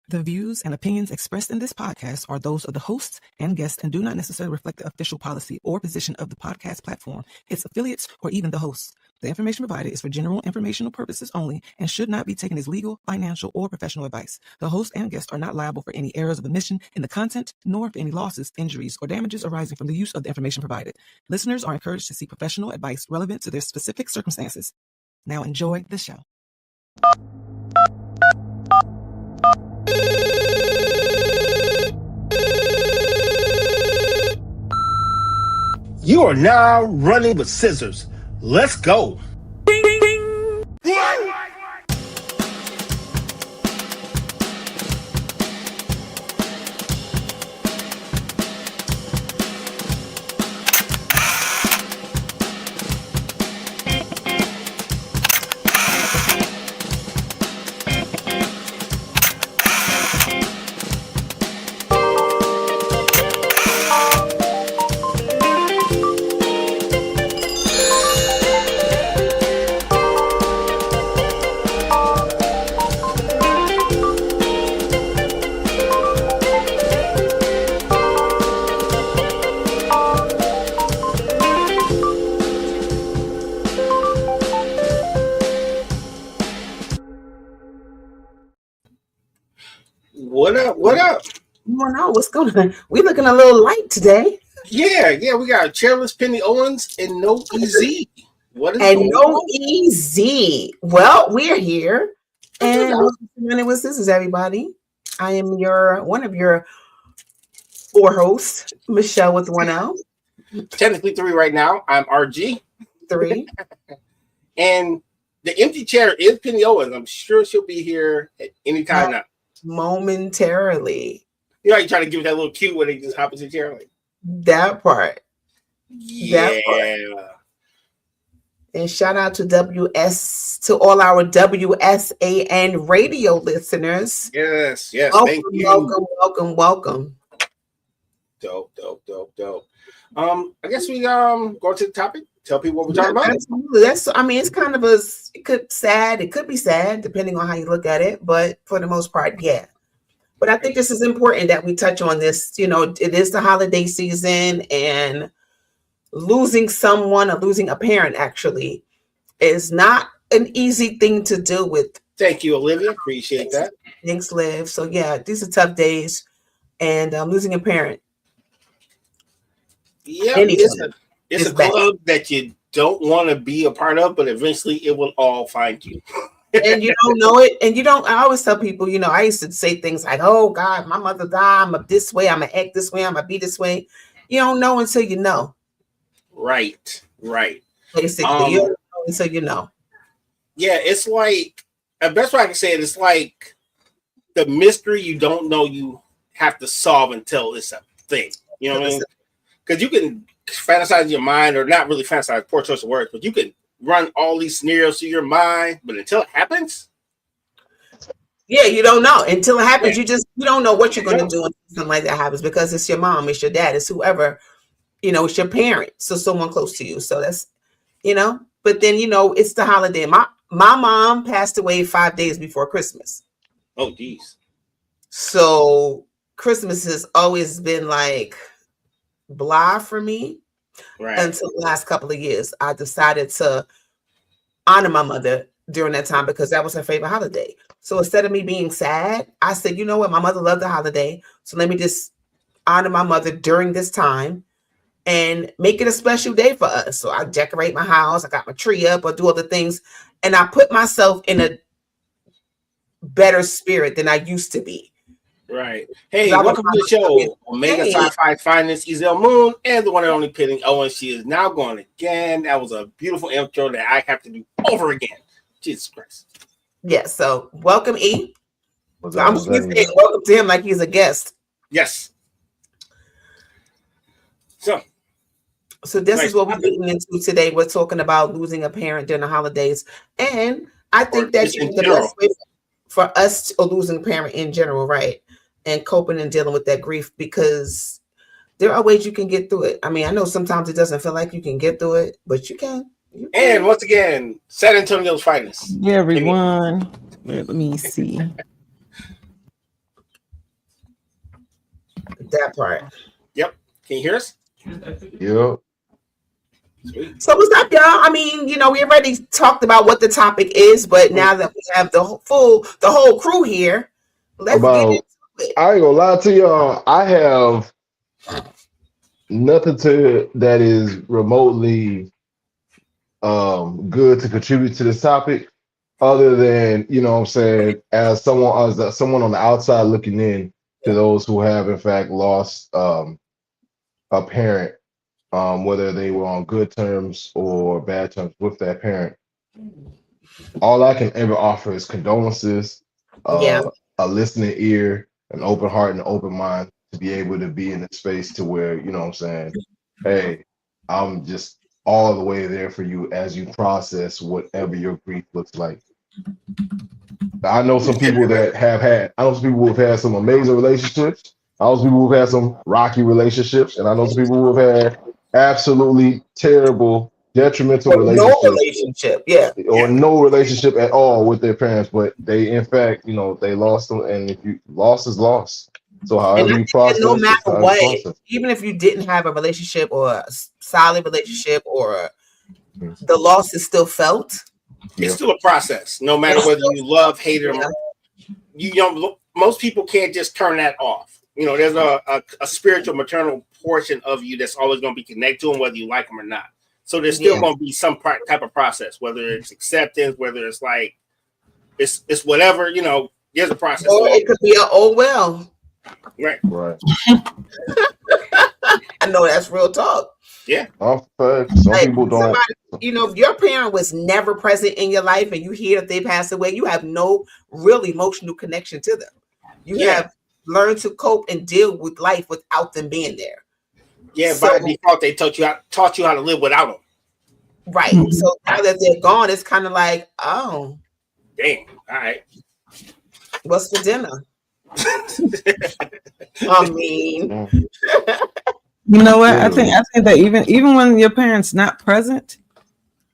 The views and opinions expressed in this podcast are those of the hosts and guests and do not necessarily reflect the official policy or position of the podcast platform, its affiliates, or even the hosts. The information provided is for general informational purposes only and should not be taken as legal, financial, or professional advice. The host and guests are not liable for any errors of omission in the content, nor for any losses, injuries, or damages arising from the use of the information provided. Listeners are encouraged to seek professional advice relevant to their specific circumstances. Now enjoy the show. You are now running with scissors. Let's go. What up? What up? I don't know what's going on. We're looking a little light today. Yeah. We got Chairless Penny Owens and No EZ. What is and going no on? EZ. Well, we're here. And running with scissors, everybody. I am one of your four hosts, Michelle with one L. Technically 3 right now. I'm RG. 3. And the empty chair is Penny Owens. I'm sure she'll be here at any time now. Momentarily. You know, you try to give it that little cue where they just hop into the chair. Like, That part. yeah. That part. And shout out to all our WSAN radio listeners. Yes. Welcome, Thank you. welcome. Dope. I guess we go to the topic. Tell people what we're talking about. Absolutely. It's kind of it could be sad depending on how you look at it, but for the most part, yeah. But I think this is important that we touch on this. You know, it is the holiday season, and losing someone or losing a parent actually is not an easy thing to deal with. Thank you, Olivia. Appreciate that. Thanks, Liv. So yeah, these are tough days, and losing a parent. Yeah, it's a club that you don't want to be a part of, but eventually it will all find you. And you don't know it. And I always tell people, I used to say things like, oh God, my mother died. I'm this way. I'm going to act this way. I'm going to be this way. You don't know until you know. Right. Basically, you don't know until you know. Yeah, it's like, the best way I can say it is like the mystery you don't know you have to solve until it's a thing. You know what I mean? Because you can fantasize in your mind, or not really fantasize, poor choice of words, but you can run all these scenarios through your mind, but until it happens, yeah, you don't know until it happens. Yeah. You don't know what you're going to do when something like that happens, because it's your mom, it's your dad, it's whoever, it's your parent, so someone close to you. So that's, but then it's the holiday. My mom passed away 5 days before Christmas. Oh, geez. So Christmas has always been like blah for me. Right. Until the last couple of years, I decided to honor my mother during that time because that was her favorite holiday. So instead of me being sad, I said, you know what? My mother loved the holiday. So let me just honor my mother during this time and make it a special day for us. So I decorate my house. I got my tree up. I do other things. And I put myself in a better spirit than I used to be. Right. Hey, welcome to the show. Omega Sci-Fi Finest, Ezell Moon, and the one and only Penny Owens. She is now going again. That was a beautiful intro that I have to do over again. Jesus Christ. Yeah, so welcome, E. I'm saying welcome to him like he's a guest. Yes. So this is what we're getting into today. We're talking about losing a parent during the holidays. And I think that's the best way for us, or losing a parent in general, right? And coping and dealing with that grief, because there are ways you can get through it. I mean, I know sometimes it doesn't feel like you can get through it, but you can. And once again, San Antonio's finest. Yeah, everyone. Let me see. That part. Yep. Can you hear us? Yep. Sweet. So what's up, y'all? I mean, we already talked about what the topic is, but now that we have the whole crew here, let's get into it. I ain't gonna lie to y'all. I have nothing that is remotely good to contribute to this topic, other than what I'm saying, as someone on the outside looking in to those who have in fact lost a parent, whether they were on good terms or bad terms with that parent. All I can ever offer is condolences, a listening ear, an open heart, and an open mind to be able to be in a space to where, what I'm saying, hey, I'm just all the way there for you as you process whatever your grief looks like. I know some people that I know some people who have had some amazing relationships. I know some people who have had some rocky relationships, and I know some people who have had absolutely terrible, detrimental relationships. No relationship, or no relationship at all with their parents, but they, in fact, they lost them, and if you lost is lost. So however you process, no matter what, even if you didn't have a relationship or a solid relationship, or the loss is still felt. It's still a process, no matter whether you love, hate them. Most people can't just turn that off. There's a spiritual, maternal portion of you that's always going to be connected to them, whether you like them or not. So there's still going to be some type of process, whether it's acceptance, whether it's like it's whatever. There's a process. Or it could be an oh well. Right. I know that's real talk. Yeah. Some people don't. If your parent was never present in your life and you hear that they passed away, you have no real emotional connection to them. You have learned to cope and deal with life without them being there. Yeah, by default, they taught you how to live without them. Right. So now that they're gone, it's kind of like, oh, dang. All right. What's for dinner? I mean, you know what? I think that even when your parents not present,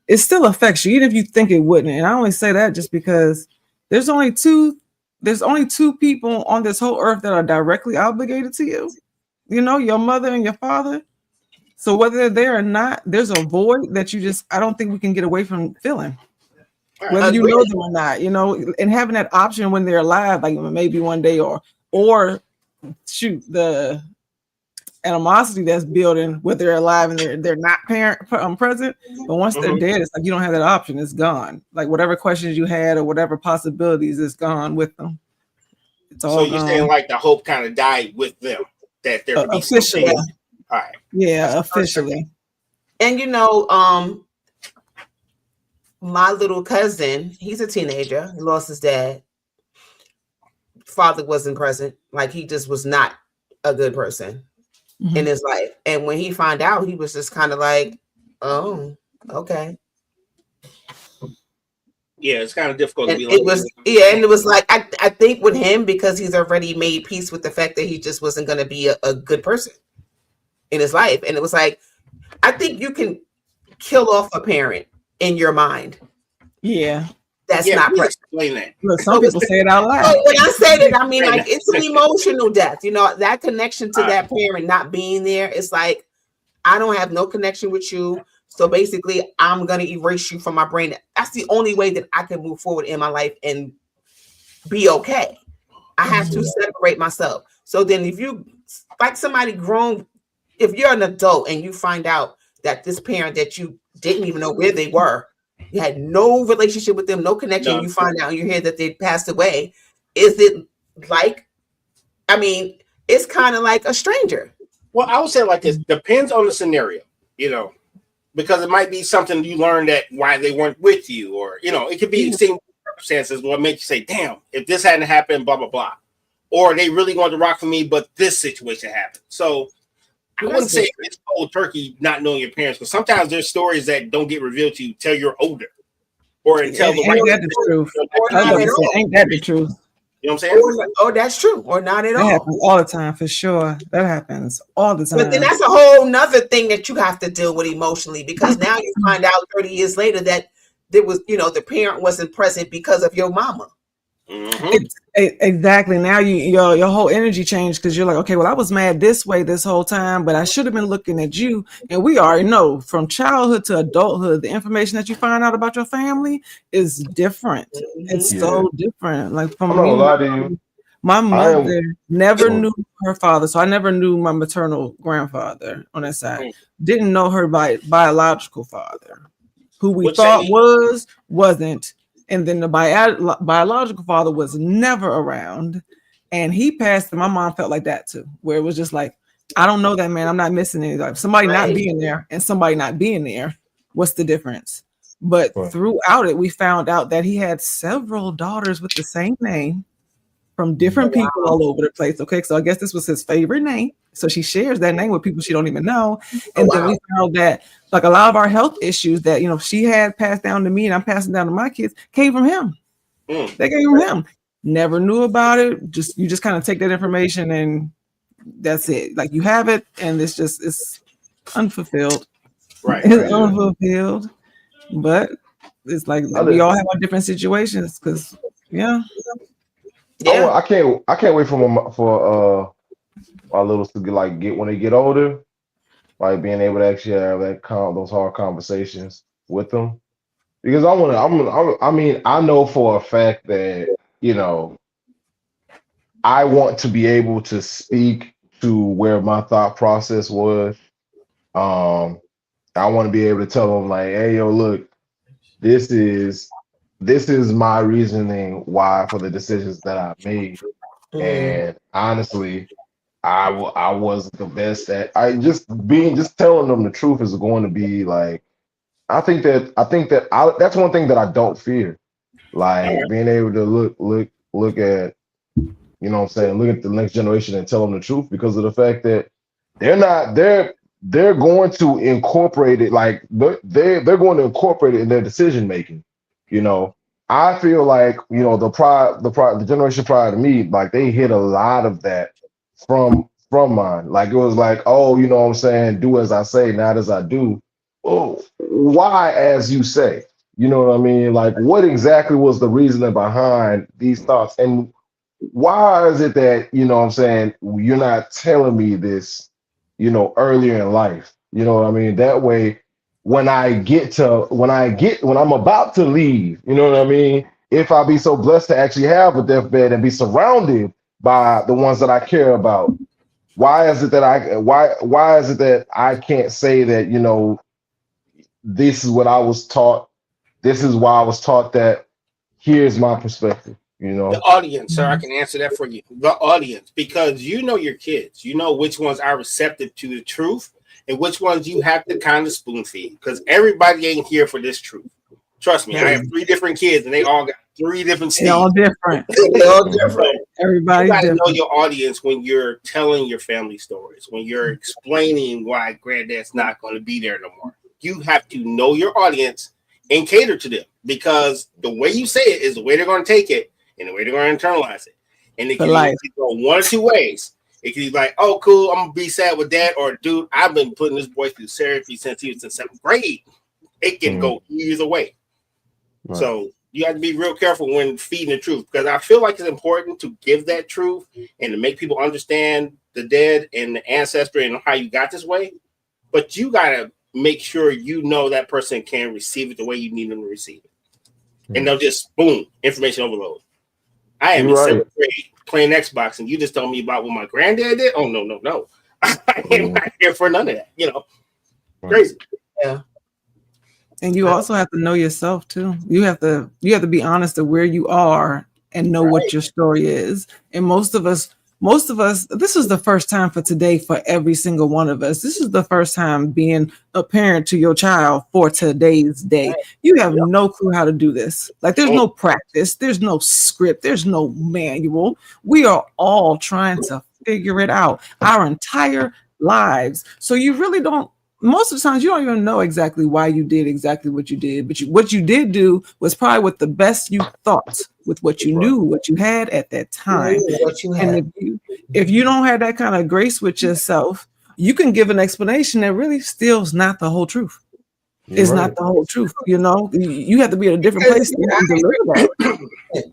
it still affects you, even if you think it wouldn't. And I only say that just because there's only two people on this whole earth that are directly obligated to you. Your mother and your father. So whether they're there or not, there's a void that I don't think we can get away from feeling. Whether you know them or not, and having that option when they're alive, like maybe one day, or shoot, the animosity that's building when they're alive and they're not present. But once they're dead, it's like you don't have that option. It's gone. Like whatever questions you had or whatever possibilities is gone with them. It's all. So you're saying like the hope kind of died with them, that they're officially. All right. Yeah, officially. And my little cousin, he's a teenager. He lost his dad. Father wasn't present. Like he just was not a good person in his life. And when he found out, he was just kind of like, oh, okay. Yeah, it's kind of difficult to be like. And it was like I think with him, because he's already made peace with the fact that he just wasn't going to be a good person in his life. And it was like, I think you can kill off a parent in your mind. Yeah. That's not explain that. Look, some people say it out loud. When I say that, I mean like it's an emotional death. That connection to that parent not being there. It's like I don't have no connection with you. So basically, I'm gonna erase you from my brain. That's the only way that I can move forward in my life and be okay. I have to separate myself. So then if you like somebody grown, if you're an adult and you find out that this parent that you didn't even know where they were, you had no relationship with them, no connection, you find out, you hear that they passed away, is it like, I mean, it's kind of like a stranger. Well, I would say like this, depends on the scenario, because it might be something you learned that why they weren't with you, or, it could be the same circumstances what make you say, damn, if this hadn't happened, blah, blah, blah. Or they really wanted to rock for me, but this situation happened. So I wouldn't say it's cold turkey not knowing your parents, because sometimes there's stories that don't get revealed to you till you're older, or until the ain't that the truth? Ain't that the truth? You know what I'm saying? Or that's true, or not at all. That happens all the time, for sure. That happens all the time. But then that's a whole nother thing that you have to deal with emotionally, because now you find out 30 years later that there was, the parent wasn't present because of your mama. Mm-hmm. Exactly. Now your whole energy changed because you're like, okay, well, I was mad this way this whole time, but I should have been looking at you. And we already know from childhood to adulthood, the information that you find out about your family is different. It's so different. Like I'm from not gonna me, lie to you. my mother never Sure. knew her father, so I never knew my maternal grandfather on that side. Didn't know her biological father, who we thought wasn't. And then the biological father was never around, and he passed. And my mom felt like that too, where it was just like, I don't know that man. I'm not missing anything. Like somebody not being there and somebody not being there. What's the difference? But throughout it, we found out that he had several daughters with the same name from different people all over the place. Okay, so I guess this was his favorite name. So she shares that name with people she don't even know. And then we found that like a lot of our health issues that, you know, she had passed down to me and I'm passing down to my kids came from him. They came from him. Never knew about it. You just kind of take that information and that's it. Like you have it and it's unfulfilled. Right. It's unfulfilled. But it's like we all have our different situations because I can't wait for our littles to get when they get older, like being able to actually have those hard conversations with them, because I know for a fact that, you know, I want to be able to speak to where my thought process was. I want to be able to tell them like, hey, yo, look, this is my reasoning why for the decisions that I made. And honestly, I wasn't the best at. Just telling them the truth is going to be like. I think that that's one thing that I don't fear, like being able to look at, you know what I'm saying, look at the next generation and tell them the truth, because of the fact that they're going to incorporate it, like they're going to incorporate it in their decision making. You know, I feel like, you know, the generation prior to me, like they hit a lot of that from mine. Like it was like, oh, you know what I'm saying, do as I say, not as I do. Oh, why as you say? You know what I mean? Like what exactly was the reasoning behind these thoughts? And why is it that, you know what I'm saying, you're not telling me this, you know, earlier in life? You know what I mean? That way, when I'm about to leave, you know what I mean? If I be so blessed to actually have a deathbed and be surrounded by the ones that I care about, why is it that I can't say that, you know, this is what I was taught. This is why I was taught that. Here's my perspective. You know, the audience, sir, I can answer that for you. The audience, because you know your kids, you know which ones are receptive to the truth and which ones you have to kind of spoon feed, because everybody ain't here for this truth. Trust me, I have 3 different kids and they all got 3 different Steves. They're all different. Everybody, you gotta know your audience when you're telling your family stories, when you're explaining why granddad's not going to be there no more. You have to know your audience and cater to them, because the way you say it is the way they're going to take it and the way they're going to internalize it. And it can go one or 2 ways. It can be like, oh, cool, I'm going to be sad with dad, or dude, I've been putting this boy through therapy since he was in 7th grade. It can go either way. Right. So you have to be real careful when feeding the truth, because I feel like it's important to give that truth and to make people understand the dead and the ancestry and how you got this way. But you got to make sure you know that person can receive it the way you need them to receive it. And they'll just, boom, information overload. I am in 7th grade playing Xbox, and you just told me about what my granddad did? Oh, no. I ain't not here for none of that, you know. Crazy. Yeah. And you also have to know yourself too. You have to be honest of where you are and know what your story is. And most of us, this is the first time for today for every single one of us. This is the first time being a parent to your child for today's day. Right. You have no clue how to do this. Like there's no practice, there's no script, there's no manual. We are all trying to figure it out our entire lives. So you really don't. Most of the times you don't even know exactly why you did exactly what you did, but what you did do was probably with the best you thought, with what you knew, what you had at that time. And if you don't have that kind of grace with yourself, you can give an explanation that really still is not the whole truth. It's not the whole truth. You know, you have to be in a different place to deliver that.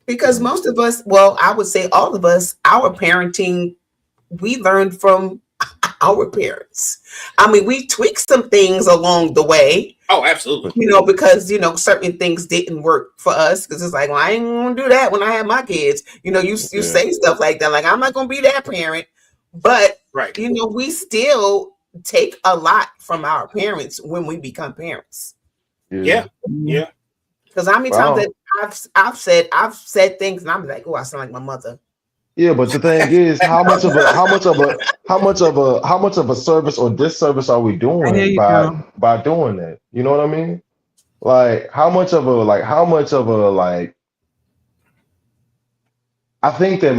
Because most of us, well, I would say all of us, our parenting, we learned from our parents. I mean, we tweaked some things along the way. Oh, absolutely. Because certain things didn't work for us. Because it's like, well, I ain't gonna do that when I have my kids. You say stuff like that, like I'm not gonna be that parent. But right, we still take a lot from our parents when we become parents. Yeah. Because how many times that I've said things and I'm like, oh, I sound like my mother. Yeah, but the thing is, how much of a service or disservice are we doing by doing that? You know what I mean? Like how much of a I think that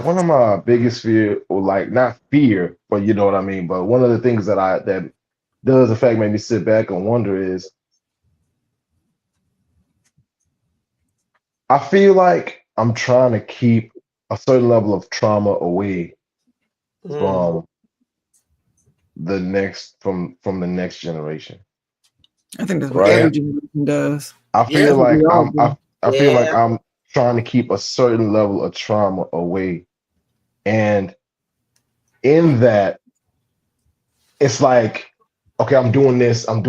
one of my biggest fear, or like not fear, but you know what I mean. But one of the things that does in fact make me sit back and wonder is, I feel like I'm trying to keep a certain level of trauma away from the next generation. I think that's what every generation does. I feel like I'm trying to keep a certain level of trauma away, and in that, it's like, okay, I'm doing this. I'm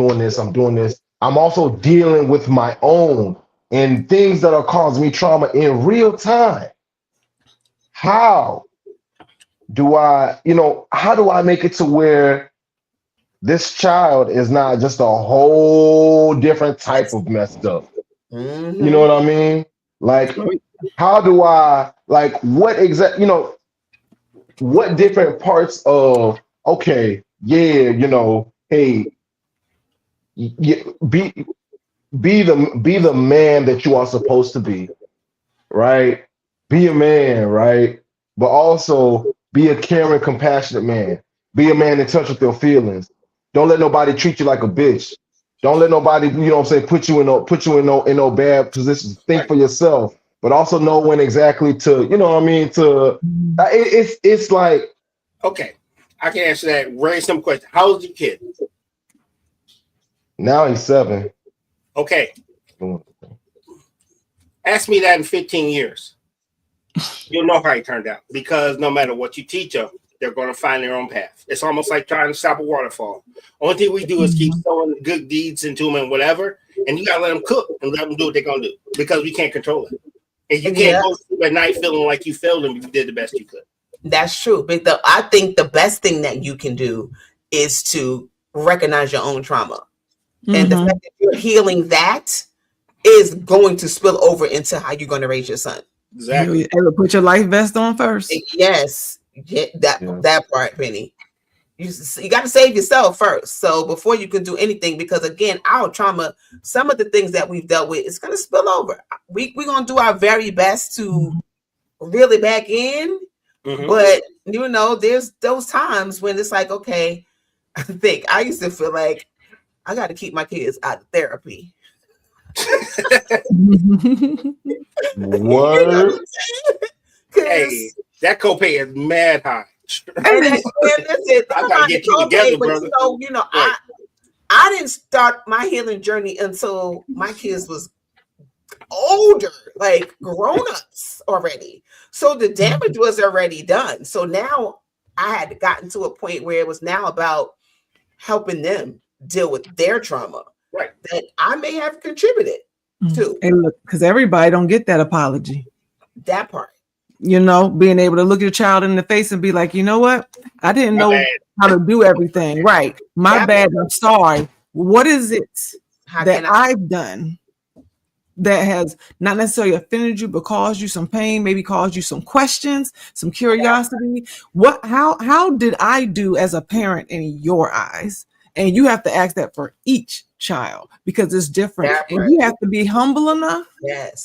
also dealing with my own and things that are causing me trauma in real time. How do I make it to where this child is not just a whole different type of messed up? You know what I mean? Like, how do I, like, what different parts of, okay, hey, be the man that you are supposed to be, right? Be a man, right? But also be a caring, compassionate man. Be a man in touch with your feelings. Don't let nobody treat you like a bitch. Don't let nobody, put you in no bad positions. Think for yourself, but also know when exactly to, it's like. Okay, I can answer that. Raise some questions. How old is your kid? Now he's 7. Okay. Ask me that in 15 years. You'll know how he turned out, because no matter what you teach them, they're going to find their own path. It's almost like trying to stop a waterfall. Only thing we do is keep throwing good deeds into them and whatever, and you got to let them cook and let them do what they're going to do, because we can't control it. And you can't go through at night feeling like you failed them if you did the best you could. That's true. But I think the best thing that you can do is to recognize your own trauma. And the fact that you're healing that is going to spill over into how you're going to raise your son. Exactly. You put your life vest on first. Yes. That part, Penny. You got to save yourself first. So before you can do anything, because again, our trauma, some of the things that we've dealt with, it's going to spill over. We're going to do our very best to reel it back in. But, there's those times when it's like, okay, I used to feel like I got to keep my kids out of therapy. What? Hey, that copay is mad high. And that's it. I gotta get you together, brother. I didn't start my healing journey until my kids was older, like grown-ups already. So the damage was already done. So now I had gotten to a point where it was now about helping them deal with their trauma, right? That I may have contributed to. And look, because everybody don't get that apology. That part. Being able to look your child in the face and be like, you know what? I didn't know how to do everything. Right. My bad. I'm sorry. What is it that I've done that has not necessarily offended you, but caused you some pain, maybe caused you some questions, some curiosity? How did I do as a parent in your eyes? And you have to ask that for each child, because it's different. And you have to be humble enough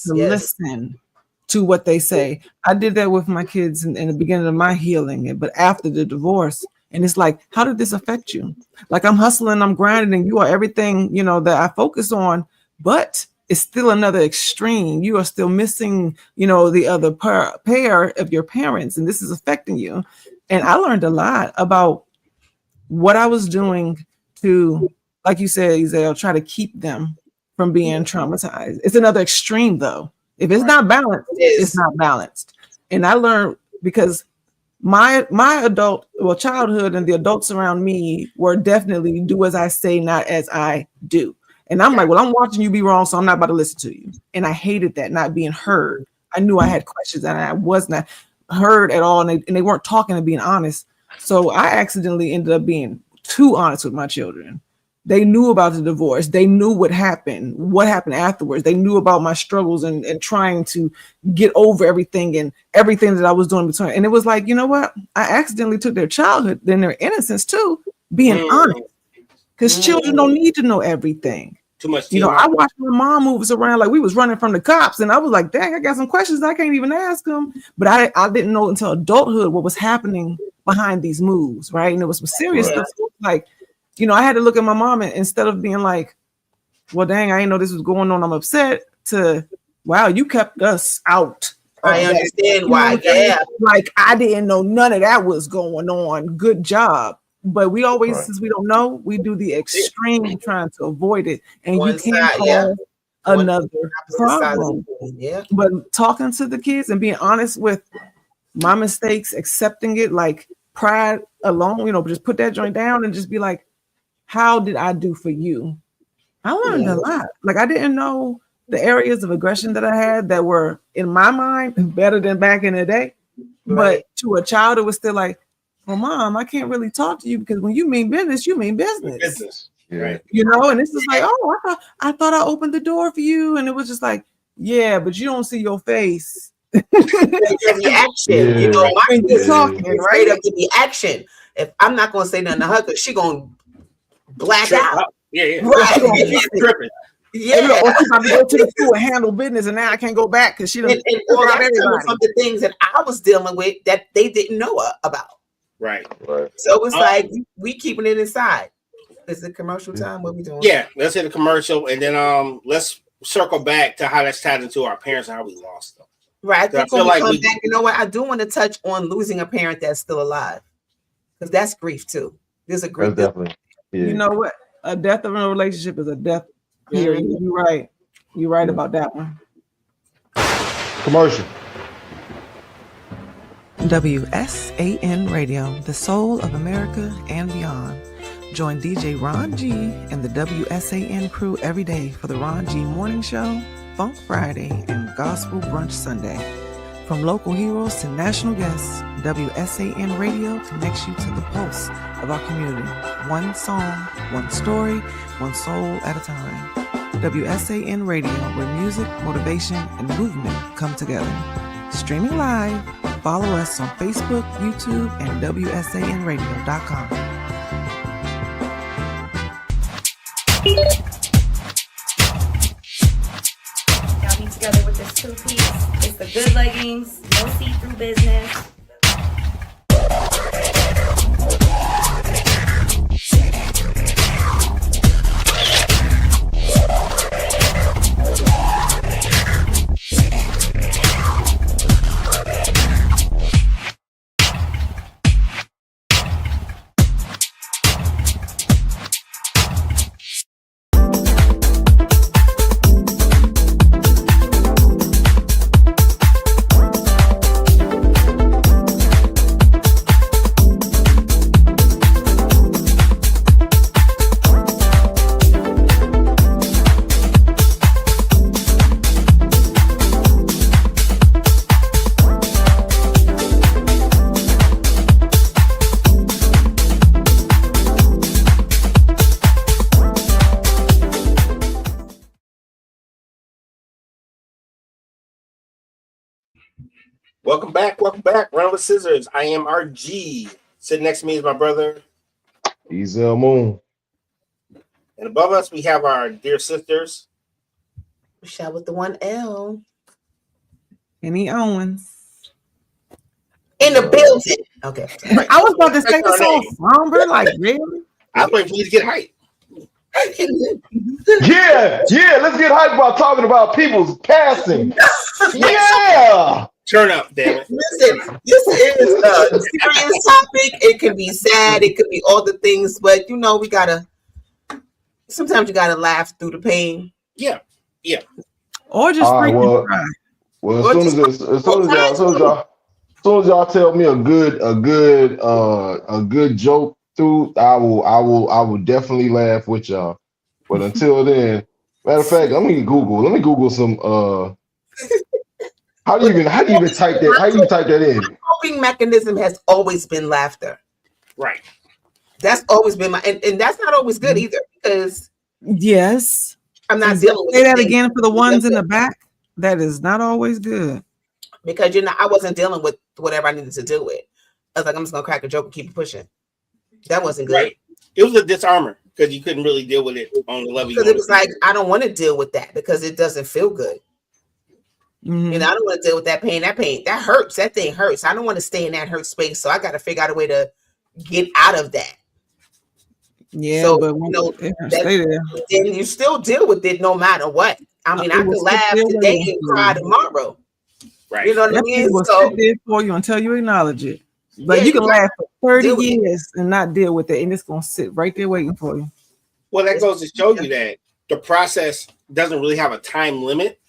to listen to what they say. I did that with my kids in the beginning of my healing, but after the divorce, and it's like, how did this affect you? Like, I'm hustling, I'm grinding, and you are everything, that I focus on, but it's still another extreme. You are still missing, the other pair of your parents, and this is affecting you. And I learned a lot about what I was doing to, like you said, Ezell, try to keep them from being traumatized. It's another extreme though. If it's not balanced, it's not balanced. And I learned because my childhood and the adults around me were definitely do as I say, not as I do. And I'm like, well, I'm watching you be wrong, so I'm not about to listen to you. And I hated that, not being heard. I knew I had questions and I was not heard at all. And they weren't talking and being honest. So I accidentally ended up being too honest with my children. They knew about the divorce. They knew what happened afterwards. They knew about my struggles and trying to get over everything and everything that I was doing between. And it was like, you know what? I accidentally took their childhood, then their innocence too, being honest. Because children don't need to know everything. Too much. You know, I watched my mom move us around like we was running from the cops. And I was like, dang, I got some questions I can't even ask them. But I didn't know until adulthood what was happening behind these moves, right? And it was some serious stuff. Like, you know, I had to look at my mom and instead of being like, well, dang, I didn't know this was going on, I'm upset, to, wow, you kept us out. I understand why. Yeah. Like, I didn't know none of that was going on. Good job. But we always, since we don't know, we do the extreme trying to avoid it. And you can't cause another problem. Yeah. But talking to the kids and being honest with my mistakes, accepting it, like pride alone, you know, just put that joint down and just be like, how did I do for you? I learned a lot. Like, I didn't know the areas of aggression that I had that were, in my mind, better than back in the day. But to a child, it was still like, well, Mom, I can't really talk to you because when you mean business, you mean business. Right. You know, and this is like, oh, I thought I opened the door for you. And it was just like, yeah, but you don't see your face. The action, you know, my kids talking right up to the action. If I'm not gonna say nothing to her, because she gonna black out. Yeah. Right. Tripping. Yeah. Or she's about to go to the school and handle business, and now I can't go back because she doesn't. And all that's some of the things that I was dealing with that they didn't know about. Right. So it was like we keeping it inside. Is it commercial time? What we doing? Yeah, let's hit a commercial and then let's circle back to how that's tied into our parents and how we lost them. Right. I think when we come back, you know what? I do want to touch on losing a parent that's still alive. Because that's grief too. There's a grief. Definitely. Yeah. You know what? A death of a relationship is a death. Period. You're right. You're right about that one. Commercial. WSAN Radio, the soul of America and beyond. Join DJ Ron G and the WSAN crew every day for the Ron G Morning Show, Funk Friday, and Gospel Brunch Sunday. From local heroes to national guests, WSAN Radio connects you to the pulse of our community. One song, one story, one soul at a time. WSAN Radio, where music, motivation, and movement come together. Streaming live, follow us on Facebook, YouTube, and WSANradio.com. Got me together with this two-piece. It's the good leggings, no see-through business. Welcome back. Round with Scissors. I am RG. Sitting next to me is my brother, Ezel Moon. and above us we have our dear sisters, Michelle with the 1L. Kenny Owens. In the building. Okay. I was about to say the song somber, like really? I was waiting for you to get hyped. Yeah, let's get hyped about talking about people's passing. Yeah. Turn up, damn it. Listen, this is a serious topic. It can be sad, it could be all the things, but you know, sometimes you gotta laugh through the pain. Yeah. Or just All right, freaking try. well, as soon as y'all tell me a good joke through, I will definitely laugh with y'all. But until then, matter of fact, let me Google some how do you even type that? How do you type that in? Coping mechanism has always been laughter. Right. That's always been and that's not always good either, because Yes. I'm not dealing with say that again for the ones in the back. That is not always good. Because I wasn't dealing with whatever I needed to deal with. I was like, I'm just gonna crack a joke and keep it pushing. That wasn't good. Right. It was a disarmer because you couldn't really deal with it on the level. Because it was like, I don't want to deal with that because it doesn't feel good. Mm-hmm. I don't want to deal with that pain. That hurts. That thing hurts. I don't want to stay in that hurt space. So I got to figure out a way to get out of that. Yeah, so, but stay there. Then you still deal with it no matter what. I mean, I could laugh today and cry tomorrow. Right. You know what I mean? It will sit there for you until you acknowledge it. But you can laugh for 30 years and not deal with it, and it's going to sit right there waiting for you. Well, that goes to show you that the process doesn't really have a time limit.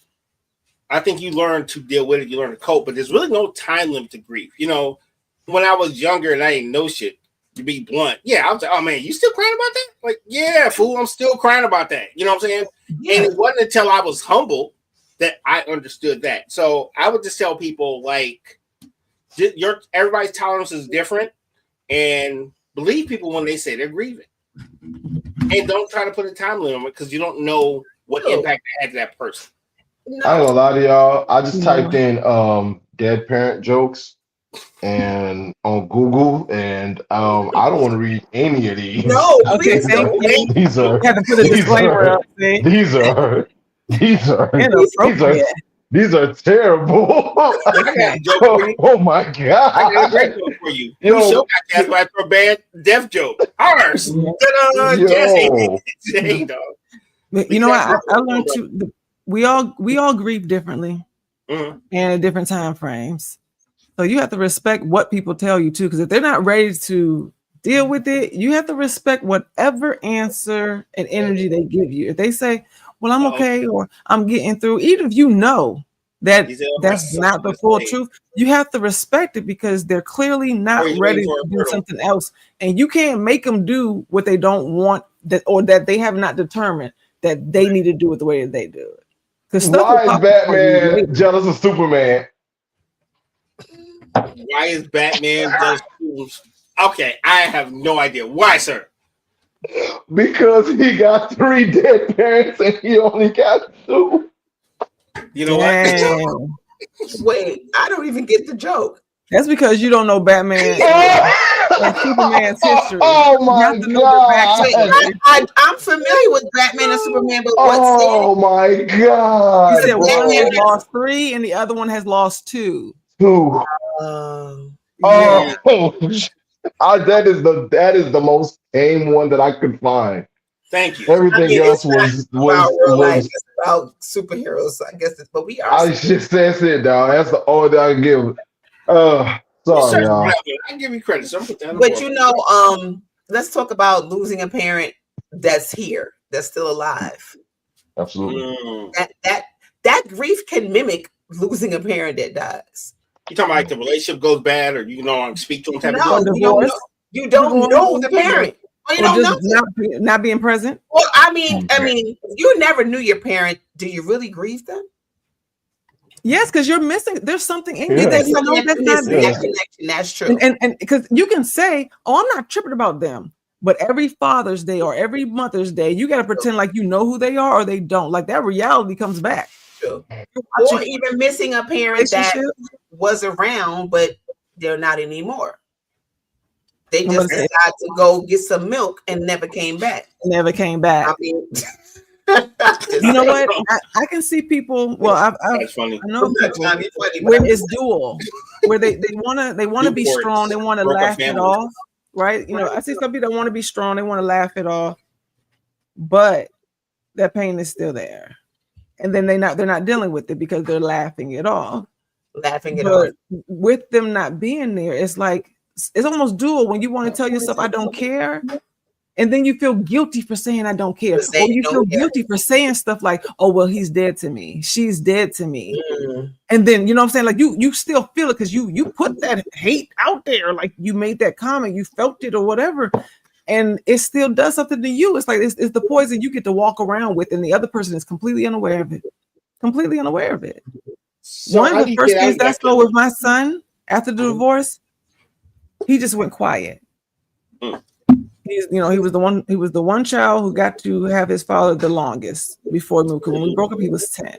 I think you learn to deal with it, you learn to cope, but there's really no time limit to grief. When I was younger and I didn't know shit, to be blunt, I was like, oh man, you still crying about that? Like, yeah, fool, I'm still crying about that. You know what I'm saying? Yeah. And it wasn't until I was humble that I understood that. So I would just tell people, like, everybody's tolerance is different, and believe people when they say they're grieving, and don't try to put a time limit because you don't know what impact it had to that person. No. I ain't gonna lie to y'all. I just typed in dead parent jokes and on Google, and I don't want to read any of these. No, okay, thank you. These are you have to put a disclaimer up. These are terrible. Oh my god! I got a great joke for you. You show got cast for a bad death joke. Ours. You know, I learned to. We all grieve differently, and at different time frames. So you have to respect what people tell you too, because if they're not ready to deal with it, you have to respect whatever answer and energy they give you. If they say, well, I'm okay, or I'm getting through, even if you know that that's not the full truth, you have to respect it because they're clearly not ready to do something else. And you can't make them do what they don't want, or that they have not determined that they need to do it the way that they do it. Why is Batman jealous of Superman? Why is Batman jealous? Okay, I have no idea. Why, sir? Because he got 3 dead parents and he only got 2. You know what? Wait, I don't even get the joke. That's because you don't know Batman and Superman's history. Oh my god! I'm familiar with Batman and Superman, but oh my god! He said one has lost 3 and the other one has lost 2. 2. That is the most tame one that I could find. Thank you. Everything else was about superheroes, I guess. But we are. I just that's it, dog. That's the order I give. Sorry, y'all. I give you credit. But let's talk about losing a parent that's here, that's still alive. Absolutely. That grief can mimic losing a parent that dies. You talking about like the relationship goes bad, or speak to them? You don't know the parent. Or you don't know not being present. Well, I mean, you never knew your parent. Do you really grieve them? Yes, because you're missing. There's something in you that you know that's not there. Connection, that's true. And because you can say, "Oh, I'm not tripping about them," but every Father's Day or every Mother's Day, you got to pretend like you know who they are or they don't. Like that reality comes back. True. Or even missing a parent that was around, but they're not anymore. They just decided to go get some milk and never came back. I mean, you know what? I can see people. Well, I know people where it's dual, where they want to be strong, they want to laugh it off, right? You know, I see some people that want to be strong, they want to laugh it off, but that pain is still there, and then they're not dealing with it because they're laughing it off. With them not being there, it's like it's almost dual when you want to tell yourself I don't care, And then you feel guilty for saying I don't care. saying Or you don't feel care. guilty for saying stuff like, oh, well, he's dead to me. She's dead to me. Mm. And then, you know what I'm saying? Like you still feel it because you put that hate out there. Like you made that comment, you felt it or whatever. And it still does something to you. It's like, it's the poison you get to walk around with. And the other person is completely unaware of it. Completely unaware of it. So One how of do the you first get out things of that I saw feeling? with my son after the divorce, he just went quiet. Mm. He was the one child who got to have his father the longest before he moved. Because when we broke up, he was 10.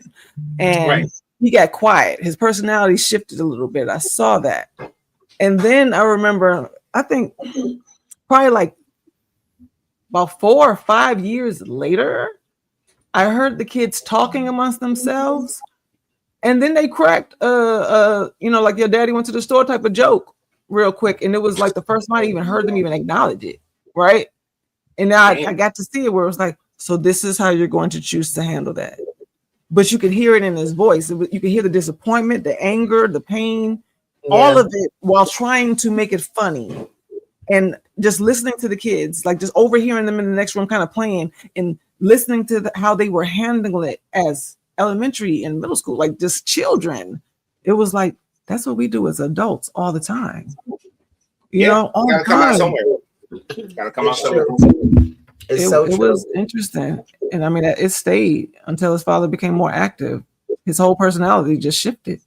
And Right. he got quiet. His personality shifted a little bit. I saw that. And then I remember, I think probably like about 4 or 5 years later, I heard the kids talking amongst themselves. And then they cracked like your daddy went to the store type of joke real quick. And it was like the first time I even heard them even acknowledge it. Right. And now I got to see it where it was like, so this is how you're going to choose to handle that. But you could hear it in his voice. You could hear the disappointment, the anger, the pain, all of it while trying to make it funny. And just listening to the kids, like just overhearing them in the next room kind of playing and listening to how they were handling it as elementary and middle school, like just children. It was like, that's what we do as adults all the time. You know, all gotta the come out time. somewhere. Gotta come out somewhere. It was interesting. And I mean, it stayed until his father became more active. His whole personality just shifted.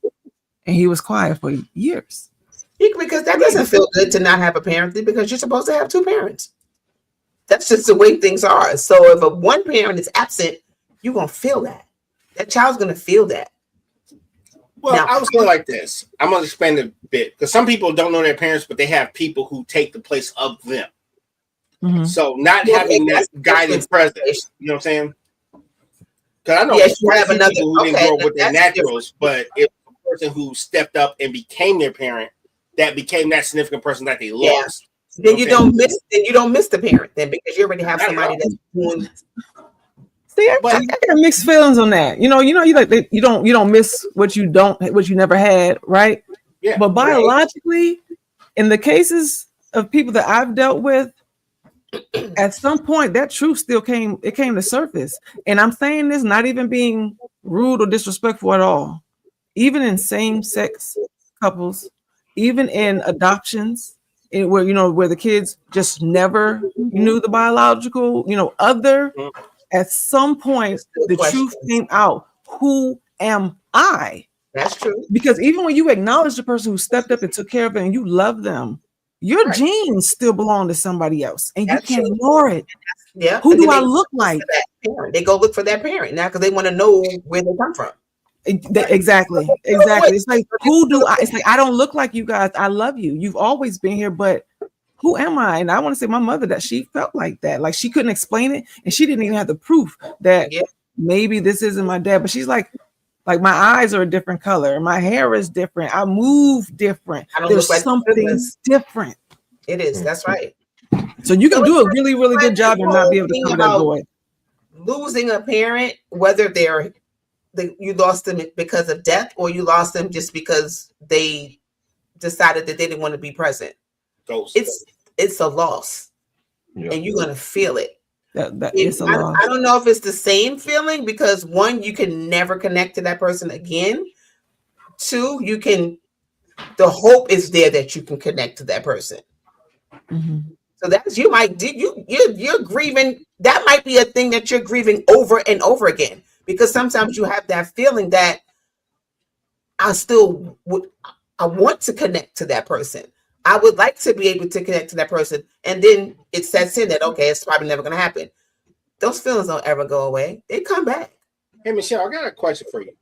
And he was quiet for years. Because that doesn't feel good to not have a parent, because you're supposed to have two parents. That's just the way things are. So if one parent is absent, you're going to feel that. That child's going to feel that. Well, Now, I was going like this. I'm going to expand a bit because some people don't know their parents, but they have people who take the place of them. Mm-hmm. So not having that guiding presence, you know what I'm saying? Because I know you have another people who didn't grow up with their naturals, but it was a person who stepped up and became their parent that became that significant person that they lost. Then you don't miss the parent then, because you already have somebody that's doing. See, I got mixed feelings on that. You don't miss what you never had, right? Yeah. But biologically, in the cases of people that I've dealt with, at some point that truth still came to surface. And I'm saying this not even being rude or disrespectful at all. Even in same-sex couples, even in adoptions, where the kids just never knew the biological, other. At some point, the truth came out. Who am I? That's true. Because even when you acknowledge the person who stepped up and took care of it and you love them, your genes still belong to somebody else, and you can't ignore it. Yeah. Who do I look like? They go look for that parent now because they want to know where they come from. Exactly. It's like, who do I? It's like, I don't look like you guys. I love you. You've always been here, but who am I? And I want to say my mother, that she felt like that. Like she couldn't explain it, and she didn't even have the proof that maybe this isn't my dad. But she's like my eyes are a different color. My hair is different. I move different. There's something different. It is. That's right. So you can do a really, really good job and not be able to cover that void. Losing a parent, whether you lost them because of death or you lost them just because they decided that they didn't want to be present. It's a loss, and you're gonna feel it. It's a loss. I don't know if it's the same feeling, because one, you can never connect to that person again. Two, the hope is there that you can connect to that person. Mm-hmm. So that's you're grieving. That might be a thing that you're grieving over and over again, because sometimes you have that feeling that I want to connect to that person. I would like to be able to connect to that person. And then it sets in that, okay, it's probably never going to happen. Those feelings don't ever go away. They come back. Hey, Michelle, I got a question for you.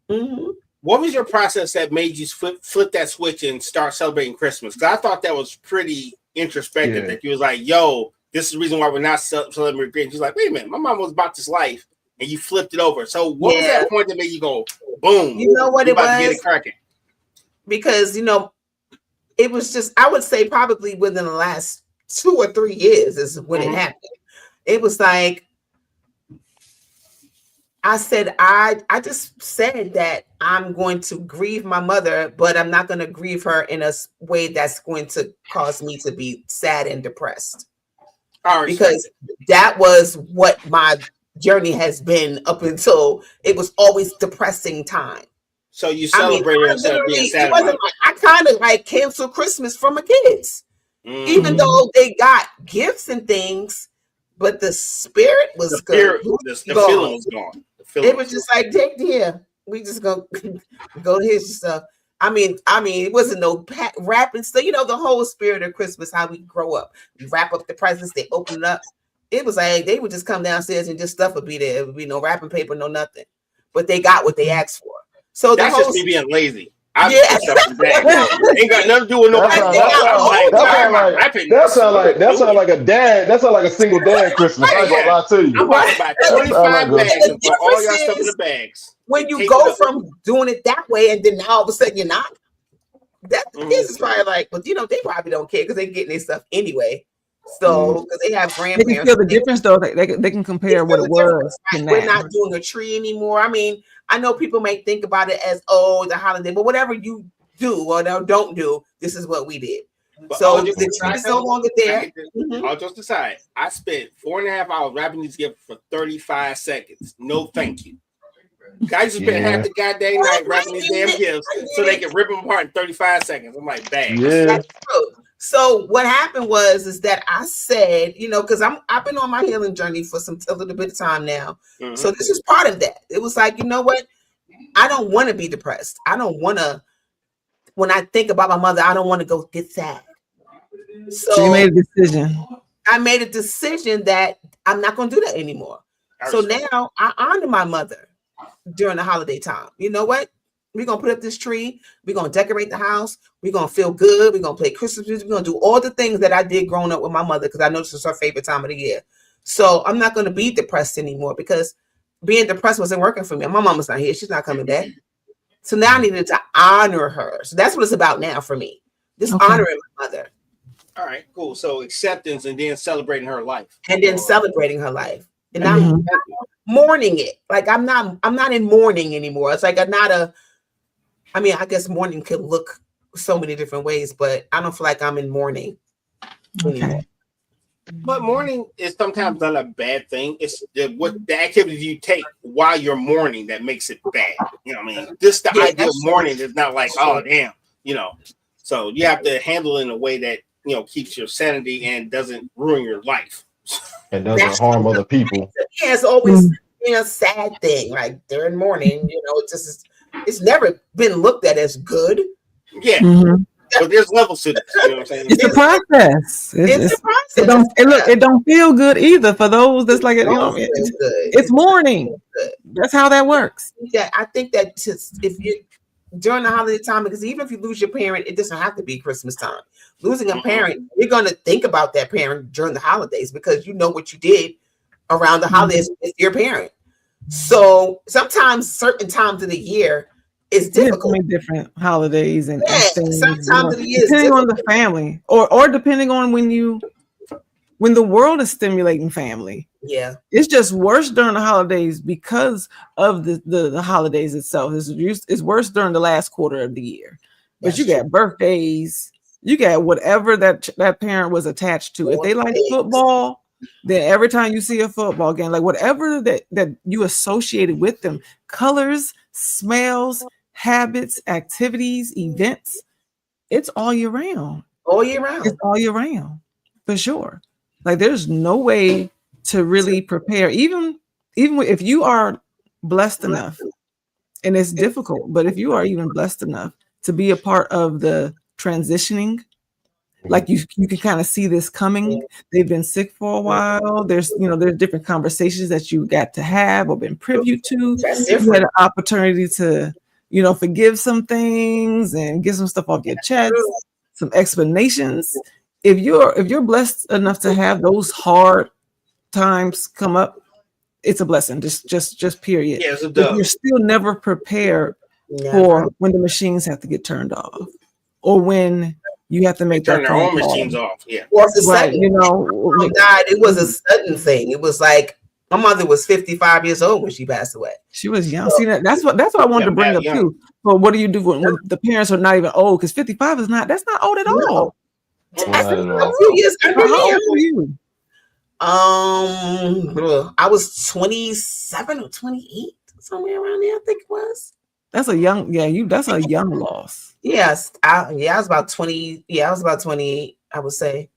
Mm-hmm. What was your process that made you flip that switch and start celebrating Christmas? Because I thought that was pretty introspective. That you was like, yo, this is the reason why we're not celebrating Christmas. She's like, wait a minute, my mom was about this life, and you flipped it over. So what was that point that made you go, boom? You know what it was? Get it cracking. Because, it was just, I would say probably within the last 2 or 3 years is when it happened. It was like, I just said that I'm going to grieve my mother, but I'm not going to grieve her in a way that's going to cause me to be sad and depressed. because that was what my journey has been up until it was always depressing time. So you celebrated instead of being sad. I kind of like canceled Christmas for my kids, even though they got gifts and things, but the spirit was good. The feeling was gone. It was just like, take here. We just go to his stuff. I mean, it wasn't no wrapping stuff. You know, the whole spirit of Christmas, how we grow up. We wrap up the presents, they open it up. It was like they would just come downstairs and just stuff would be there. It would be no wrapping paper, no nothing. But they got what they asked for. So that's just me being lazy. Ain't got nothing to do with no. That sound like a dad. That sound like a single dad Christmas. I ain't gonna lie to you. I'm about to buy 25 bags and put all your stuff in the bags. When you go from doing it that way, and then now all of a sudden you're not. That this is probably like, but you know, they probably don't care because they're getting their stuff anyway. So because they have grandparents, they can feel the difference though. They can compare what it was. Right? We're not doing a tree anymore. I mean, I know people may think about it as the holiday, but whatever you do or don't do, this is what we did. But so the tree is no longer there. I'll just decide. I spent 4.5 hours wrapping these gifts for 35 seconds. No, thank you. I just spent half the goddamn night wrapping these damn gifts so they can rip them apart in 35 seconds. I'm like, bang. Yeah. That's true. So what happened is that I said, you know, because I've been on my healing journey for a little bit of time now. Mm-hmm. So this is part of that. It was like, you know what? I don't want to be depressed. I don't want to. When I think about my mother, I don't want to go get sad. So you made a decision. I made a decision that I'm not going to do that anymore. So now I honor my mother during the holiday time. You know what? We're going to put up this tree. We're going to decorate the house. We're going to feel good. We're going to play Christmas music. We're going to do all the things that I did growing up with my mother because I know this is her favorite time of the year. So I'm not going to be depressed anymore because being depressed wasn't working for me. My mama's not here. She's not coming back. So now I needed to honor her. So that's what it's about now for me. Just honoring my mother. All right, cool. So acceptance and then celebrating her life. And then celebrating her life. And I'm mourning it. Like I'm not in mourning anymore. It's like I guess mourning could look so many different ways, but I don't feel like I'm in mourning anymore. But mourning is sometimes not a bad thing. It's the activities you take while you're mourning that makes it bad. You know what I mean? Just the idea of mourning is not like, oh damn, you know. So you have to handle it in a way that, you know, keeps your sanity and doesn't ruin your life. And doesn't harm other people. Yeah, it's always been a sad thing. Like during mourning, you know, it's never been looked at as good. Yeah. But there's levels to this. You know what I'm saying? It's a process. It's a process. It don't feel good either for those that's like, you know, it's mourning. That's how that works. Yeah, I think that if you during the holiday time, because even if you lose your parent, it doesn't have to be Christmas time. Losing a parent, you're going to think about that parent during the holidays because you know what you did around the holidays with your parent. So sometimes certain times of the year is difficult. Different holidays and things, sometimes of the year depending on the family or depending on when the world is stimulating family. Yeah, it's just worse during the holidays because of the holidays itself. It's worse during the last quarter of the year. But you got birthdays, you got whatever that parent was attached to. If they like football, then every time you see a football game, like whatever that you associated with them, colors, smells, habits, activities, events, it's all year round. All year round. It's all year round, for sure. Like there's no way to really prepare, even if you are blessed enough, and it's difficult, but if you are even blessed enough to be a part of the transitioning, like you can kind of see this coming. They've been sick for a while. There's different conversations that you got to have or been privy to. You had an opportunity to, forgive some things and get some stuff off your chest, some explanations. If you're blessed enough to have those hard times come up, it's a blessing. Just period. Yeah, it's a dub. You're still never prepared for when the machines have to get turned off, or when you have to make turn their own machines off. Yeah, or it's a sudden. God, it was a sudden thing. It was like my mother was 55 years old when she passed away. She was young. See, that's what I wanted to bring up too. But what do you do when the parents are not even old? Because 55 that's not old at all. A few years under me. How old are you? I was 27 or 28, somewhere around there, I think it was. That's a young loss. Yes, I was about 20. Yeah, I was about 28, I would say.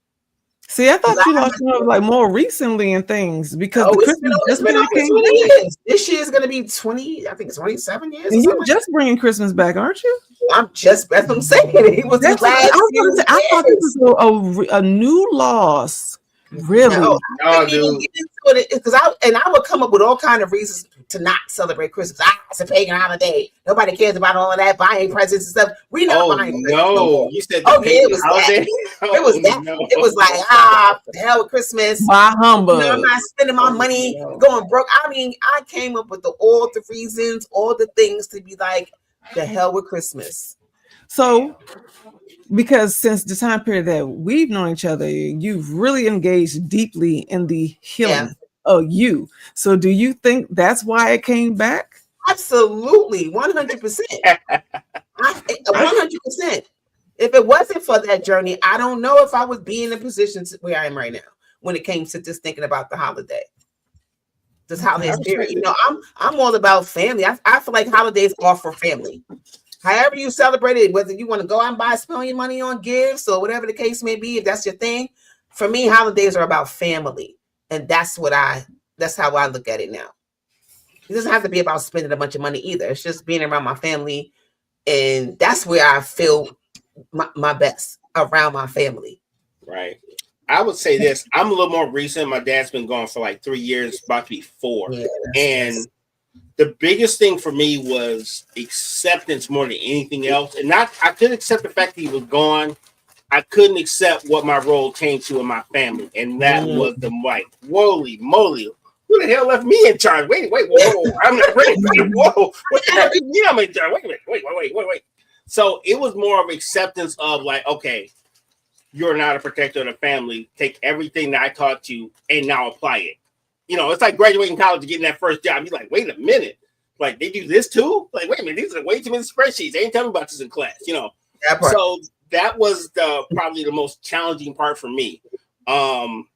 See, I thought you lost like more recently and things because the Christmas it's been over 20 years. This year is going to be 20. I think it's 27 years. And you're just bringing Christmas back, aren't you? That's what I'm saying. It was last year. I thought this was a new loss. Really? No, dude. Because I would come up with all kind of reasons to not celebrate Christmas. It's a pagan holiday. Nobody cares about all of that buying presents and stuff. We not buying presents. No, you said it was holiday. It was that. No. It was like the hell with Christmas. My humbug. I'm not spending my money going broke. I mean, I came up with all the reasons, all the things to be like the hell with Christmas. So, because since the time period that we've known each other, you've really engaged deeply in the healing of you. So, do you think that's why it came back? Absolutely, 100%. 100%. If it wasn't for that journey, I don't know if I would be in the position where I am right now when it came to just thinking about the holiday. This holiday spirit. You know, I'm all about family. I feel like holidays are for family. However you celebrate it, whether you want to go out and spend your money on gifts or whatever the case may be, if that's your thing, for me, holidays are about family. And that's how I look at it now. It doesn't have to be about spending a bunch of money either. It's just being around my family. And that's where I feel my best, around my family. Right. I would say this. I'm a little more recent. My dad's been gone for like 3 years, about to be 4. Yeah, and the biggest thing for me was acceptance more than anything else. And I couldn't accept the fact that he was gone. I couldn't accept what my role came to in my family. And that was the like, holy moly. Who the hell left me in charge? Wait, whoa. I'm not ready. Whoa. What the hell do you mean I'm in charge? Wait a minute. Wait. So it was more of acceptance of like, okay, you're not a protector of the family. Take everything that I taught you and now apply it. You know, it's like graduating college and getting that first job. You're like, wait a minute. Like, they do this too? Like, wait a minute. These are way too many spreadsheets. They ain't telling me about this in class, you know. So that was probably the most challenging part for me. And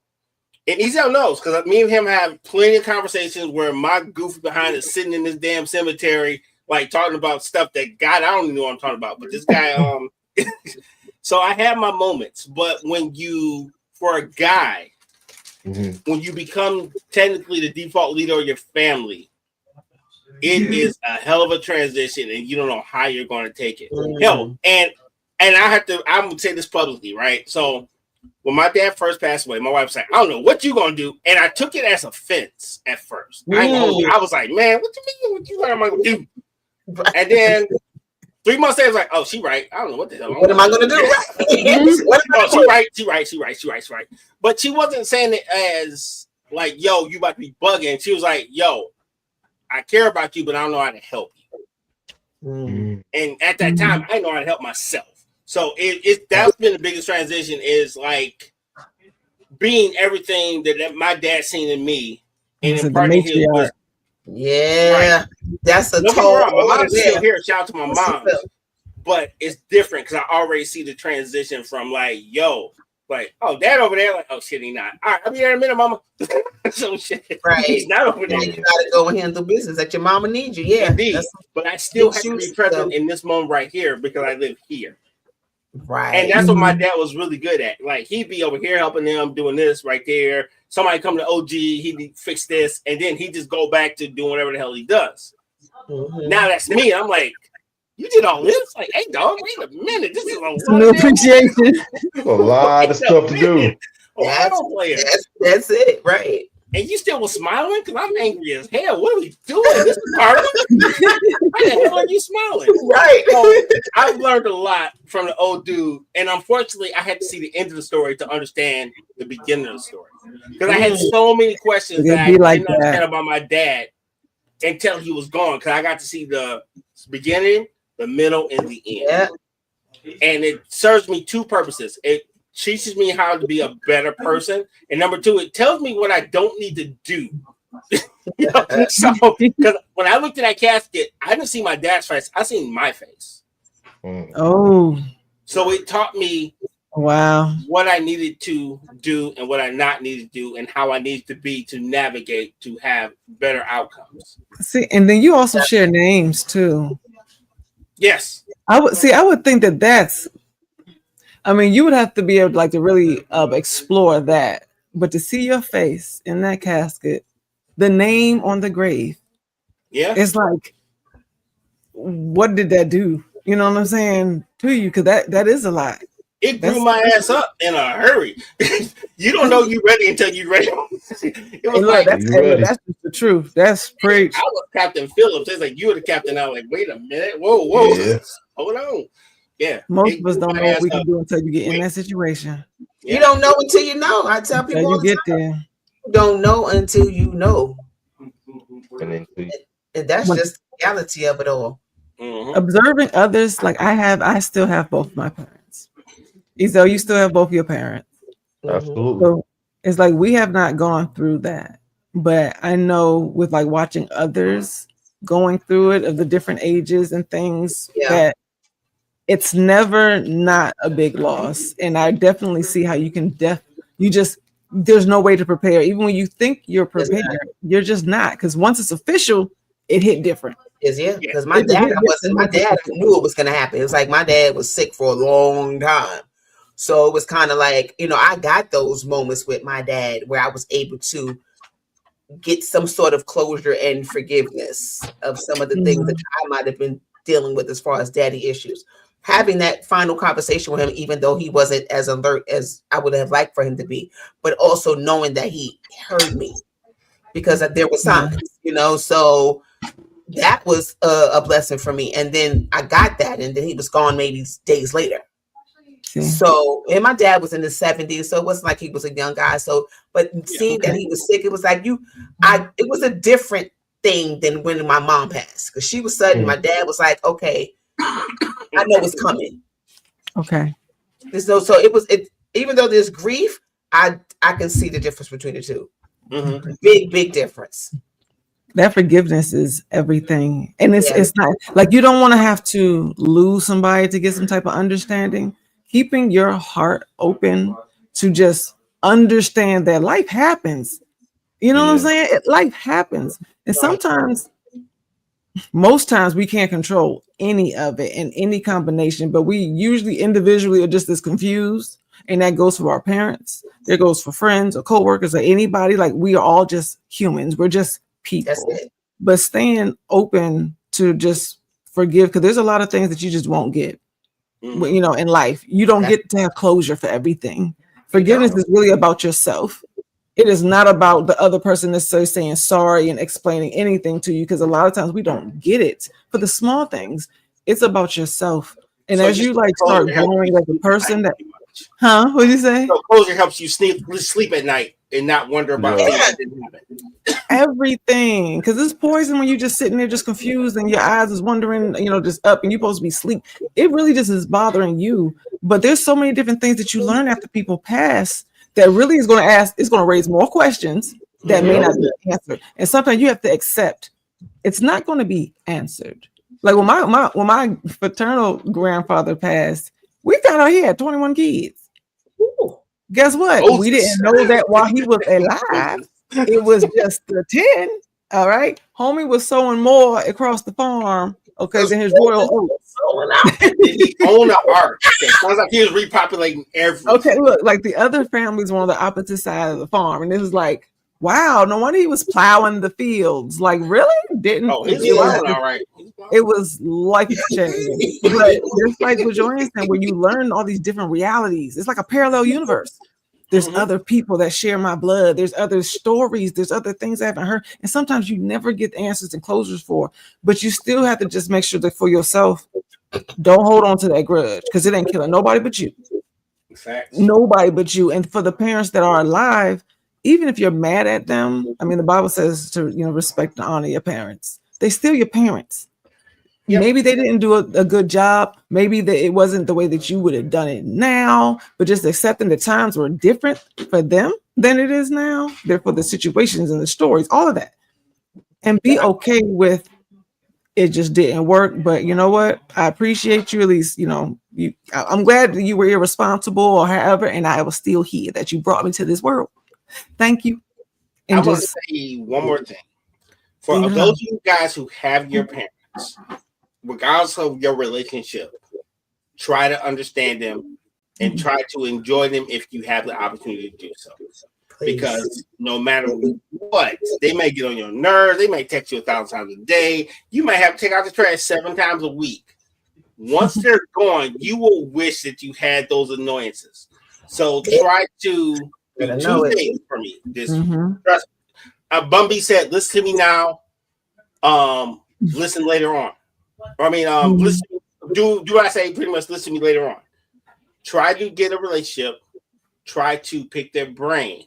Ezel knows, because me and him have plenty of conversations where my goofy behind is sitting in this damn cemetery, like talking about stuff that God, I don't even know what I'm talking about. But this guy, so I have my moments. But when for a guy, when you become technically the default leader of your family, it is a hell of a transition, and you don't know how you're going to take it. Hell, and I'm gonna say this publicly, right? So when my dad first passed away, my wife was like, I don't know what you gonna do, and I took it as offense at first. I was like, man, what you mean? What you am I gonna do? And then 3 months later, I was like, oh, she right. I don't know what the hell. What am I gonna do? She right. But she wasn't saying it as like, yo, you about to be bugging. She was like, yo, I care about you, but I don't know how to help you. And at that time, I know how to help myself. So that's been the biggest transition, is like being everything that my dad seen in me and imparting his wisdom. Yeah, right. That's a total. My mom's still here. Shout out to my mom. But it's different because I already see the transition from like, yo, like, oh, dad over there, like, oh shit, he not. All right, I'll be there in a minute, mama. So shit, right? He's not over there. You gotta go and handle business that your mama needs you. Yeah, indeed. But I still have to be present in this moment right here because I live here. Right. And that's what my dad was really good at. Like, he'd be over here helping them, doing this right there. Somebody come to OG, he'd fix this, and then he'd just go back to doing whatever the hell he does. Now that's me. I'm like, you did all this? Like, hey, dog, wait a minute. This is a no appreciation. A lot of stuff to do. That's it, right? And you still was smiling? Because I'm angry as hell. What are we doing? This is hard. Why the hell are you smiling? Right. So I've learned a lot from the old dude. And unfortunately, I had to see the end of the story to understand the beginning of the story. Because I had so many questions that I didn't understand about my dad until he was gone. Because I got to see the beginning, the middle, and the end. Yeah. And it serves me two purposes. It teaches me how to be a better person, and number two, it tells me what I don't need to do. You know? So, because when I looked at that casket, I didn't see my dad's face; I seen my face. Oh, so it taught me Wow. what I needed to do and what I not needed to do and how I needed to be to navigate to have better outcomes. See, and then you also share names too. Yes. I would think that that's, I mean, you would have to be able to, like, to really explore that. But to see your face in that casket, the name on the grave, Yeah. it's like, what did that do? You know what I'm saying to you? Because that is a lot. It grew my ass up in a hurry. You don't know you're ready until you're ready. It was Look, like, that's just the truth. That's preach. I was Captain Phillips. It's like, you were the captain. I was like, wait a minute. Whoa. Yeah. Hold on. Yeah. Most of us don't know what we can do until you get in that situation. Yeah. You don't know until you know. I tell people Until all you the get time. there. You don't know until you know. And And that's just the reality of it all. Mhm. Observing others, like I still have both my parents. So you still have both your parents. absolutely. So it's like we have not gone through that. But I know with like watching others going through it of the different ages and things that it's never not a big loss. And I definitely see how you can there's no way to prepare. Even when you think you're prepared, you're just not. Because once it's official, it hit different. Because my dad knew it was going to happen. It was like my dad was sick for a long time. So it was kind of like, I got those moments with my dad where I was able to get some sort of closure and forgiveness of some of the things that I might have been dealing with as far as daddy issues. Having that final conversation with him, even though he wasn't as alert as I would have liked for him to be, but also knowing that he heard me because there were signs, so that was a blessing for me. And then I got that, and then he was gone maybe days later. So, and my dad was in the 70s, so it wasn't like he was a young guy. So, but seeing that he was sick, it was like it was a different thing than when my mom passed, because she was sudden. My dad was like, okay, I know it's coming. Okay. So it even though there's grief, I can see the difference between the two. Mm-hmm. Big difference. That forgiveness is everything. And it's not like you don't want to have to lose somebody to get some type of understanding. Keeping your heart open to just understand that life happens. You know what I'm saying? Life happens. And sometimes, most times we can't control any of it in any combination, but we usually individually are just as confused. And that goes for our parents. That goes for friends or coworkers or anybody. Like, we are all just humans. We're just people. That's it. But staying open to just forgive, because there's a lot of things that you just won't get. In life, you don't get to have closure for everything. Forgiveness is really about yourself. It is not about the other person necessarily saying sorry and explaining anything to you, because a lot of times we don't get it for the small things. It's about yourself. And as you start growing like a person that, what did you say? So closure helps you sleep at night and not wonder about things that didn't happen. Everything, because it's poison when you're just sitting there just confused and your eyes is wandering, just up, and you're supposed to be asleep. It really just is bothering you. But there's so many different things that you learn after people pass that really is going to raise more questions that may not be answered. And sometimes you have to accept it's not going to be answered. Like when my paternal grandfather passed, we found out he had 21 kids. Ooh. Guess what? We didn't know that while he was alive. It was just the 10. All right. Homie was sowing more across the farm. Okay, than his royal oats. He owned an ark. It sounds like he was repopulating everything. Okay, look, like the other families were on the opposite side of the farm, and it was like, wow, no wonder he was plowing the fields. Like, really? Didn't? Oh, he's plowing all right. It was life changing. But just like what Joanne said, where you learn all these different realities, it's like a parallel universe. There's other people that share my blood. There's other stories. There's other things I haven't heard. And sometimes you never get answers and closures for, but you still have to just make sure that for yourself, don't hold on to that grudge, because it ain't killing nobody but you. Facts. Nobody but you. And for the parents that are alive, even if you're mad at them, I mean, the Bible says to, respect and honor your parents. They still your parents. Yep. Maybe they didn't do a good job. Maybe it wasn't the way that you would have done it now, but just accepting the times were different for them than it is now. Therefore, the situations and the stories, all of that. And be okay with it just didn't work. But you know what? I appreciate you. At least, you know, I'm glad that you were irresponsible or however, and I was still here, that you brought me to this world. Thank you. And I'm going to say one more thing. For those of you guys who have your parents, regardless of your relationship, try to understand them and try to enjoy them if you have the opportunity to do so. Please. Because no matter what, they may get on your nerves. They may text you 1,000 times a day. You might have to take out the trash 7 times a week. Once they're gone, you will wish that you had those annoyances. So try to do 2 things for me. This trust. Bumby said, "Listen to me now. Listen later on." I mean, listen. Do what I say? Pretty much, listen to me later on. Try to get a relationship. Try to pick their brain.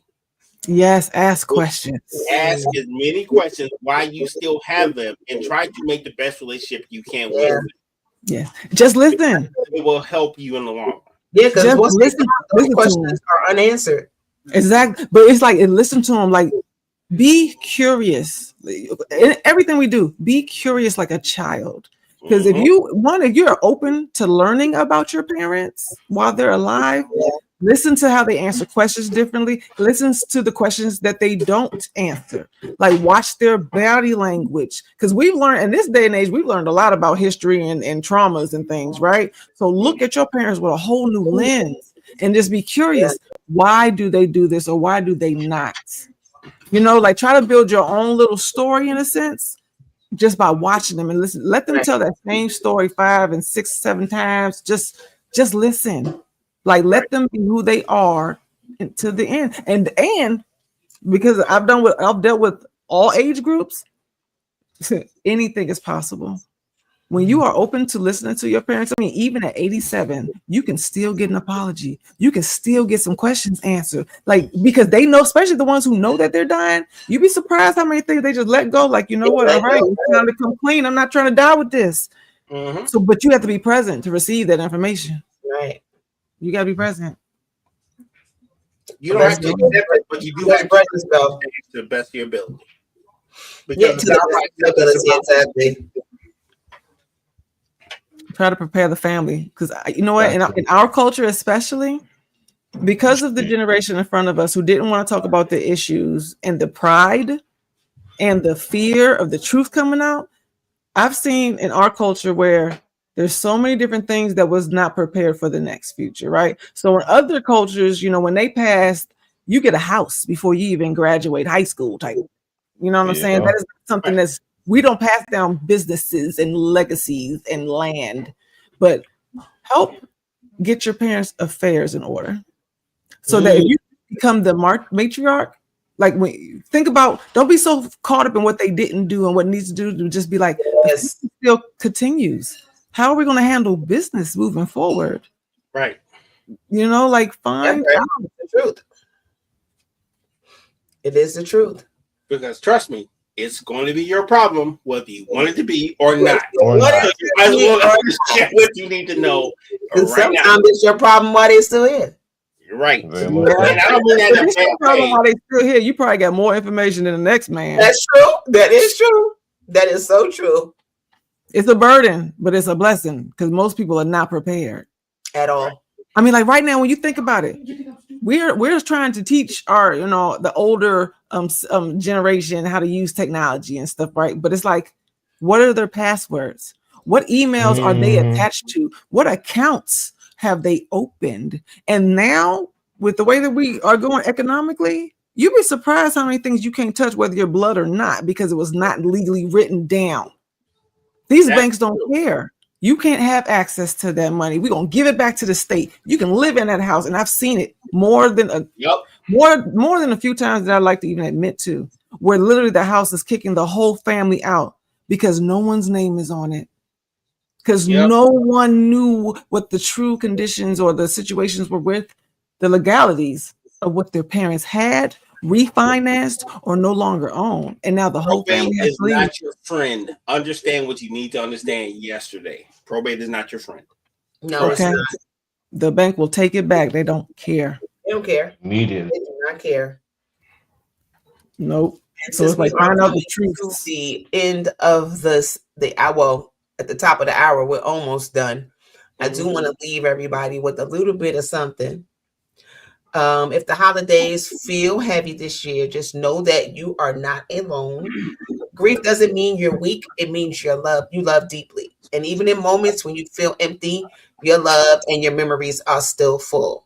Yes, ask questions. Ask as many questions why you still have them, and try to make the best relationship you can with them. Yeah, just listen. It will help you in the long run. Yeah, because listen questions are unanswered. Exactly, but it's like, and listen to them. Like, be curious. In everything we do, be curious like a child. Because if you're open to learning about your parents while they're alive, listen to how they answer questions differently. Listen to the questions that they don't answer. Like, watch their body language. Because we've learned in this day and age, we've learned a lot about history and traumas and things, right? So look at your parents with a whole new lens and just be curious. Why do they do this or why do they not? You know, like, try to build your own little story in a sense. Just by watching them and listen, let them tell that same story 5 and 6, 7 times. Just listen, like, let them be who they are to the end. And because I've dealt with all age groups, anything is possible. When you are open to listening to your parents, I mean, even at 87, you can still get an apology. You can still get some questions answered. Like, because they know, especially the ones who know that they're dying, you'd be surprised how many things they just let go. Like, you know what? All right, it's time to come clean. I'm not trying to die with this. So, but you have to be present to receive that information. Right. You got to be present. You don't have to accept it, but you do have to to the best of your ability. Because exactly. Try to prepare the family, because you know what, in our culture especially, because of the generation in front of us who didn't want to talk about the issues and the pride and the fear of the truth coming out, I've seen in our culture where there's so many different things that was not prepared for the next future, right? So in other cultures, you know, when they passed, you get a house before you even graduate high school type. You know what I'm saying? That is something that's, we don't pass down businesses and legacies and land, but help get your parents' affairs in order so that if you become the matriarch, like, when you think about, don't be so caught up in what they didn't do and what needs to do, to just be like, this still continues. How are we going to handle business moving forward? Right. You know, like, find out the truth. It is the truth. Because trust me, it's going to be your problem, whether you want it to be or not. You might as well understand what you need to know. Sometimes it's your problem while they're still here. You're right. Yeah. And I don't mean that it's your problem while they still here. You probably got more information than the next man. That's true. That is true. That is so true. It's a burden, but it's a blessing, because most people are not prepared at all. I mean, like, right now, when you think about it, we're trying to teach our, you know, the older generation how to use technology and stuff, right? But it's like, what are their passwords? What emails are they attached to? What accounts have they opened? And now, with the way that we are going economically, you'd be surprised how many things you can't touch, whether you're blood or not, because it was not legally written down. These banks don't care. You can't have access to that money. We're gonna give it back to the state. You can live in that house, and I've seen it more than a few times that I like to even admit to, where literally the house is kicking the whole family out because no one's name is on it. Because no one knew what the true conditions or the situations were with, the legalities of what their parents had, refinanced, or no longer own. And now the whole family has to leave. Probate is not your friend. Understand what you need to understand yesterday. Probate is not your friend. No, it's not. The bank will take it back. They don't care. They don't care. Immediately. They do not care. Nope. So it's like find out the truth. The end of the hour, at the top of the hour, we're almost done. I do want to leave everybody with a little bit of something. If the holidays feel heavy this year, just know that you are not alone. Grief doesn't mean you're weak. It means you love deeply. And even in moments when you feel empty, your love and your memories are still full.